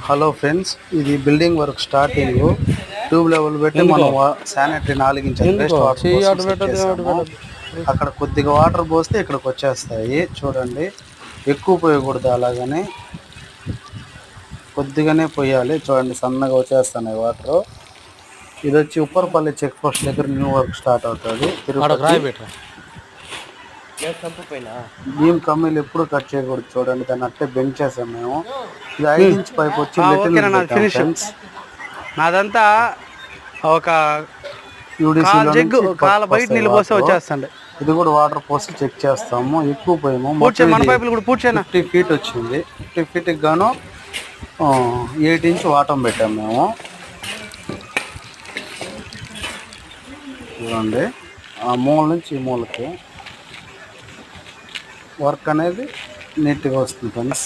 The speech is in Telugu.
హలో ఫ్రెండ్స్, ఇది building work starting. Tube level పెట్టి మనం శానిటరీ 4 ఇంచెస్ వేస్ట్ వాటర్ కోసం సెట్ చేసాము. అక్కడ కొద్దిగా వాటర్ పోస్తే ఇక్కడికి వచ్చేస్తాయి. చూడండి, ఎక్కువ పోయకూడదు, అలాగని కొద్దిగానే పోయాలి. చూడండి, సన్నగా వచ్చేస్తున్నాయి వాటర్. ఇది వచ్చి ఉప్పరపల్లి చెక్ పోస్ట్ దగ్గర న్యూ వర్క్ స్టార్ట్ అవుతుంది. తిరుపతి భీమ్ కమ్మీలు ఎప్పుడు కట్ చేయకూడదు. చూడండి, దాన్ని అట్టే బెండ్ చేసాం మేము. ఇది 5 ఇంచ్ పైప్ వచ్చి ఫ్రెండ్స్. నాదంతా ఒక కాల బయట నీళ్ళు పోస్తే వచ్చేస్తండి. ఇది కూడా వాటర్ పోసి చెక్ చేస్తాము. ఎక్కువ పోయాము. మన పైపులు కూడా పూడ్చేనా 50 ఫీట్ వచ్చింది. 50 ఫీట్కి గాను 8 ఇంచ్ వాటం పెట్టాము మేము. చూడండి, ఆ మూల నుంచి ఈ మూలకి వర్క్ అనేది నీట్గా వస్తుంది ఫ్రెండ్స్.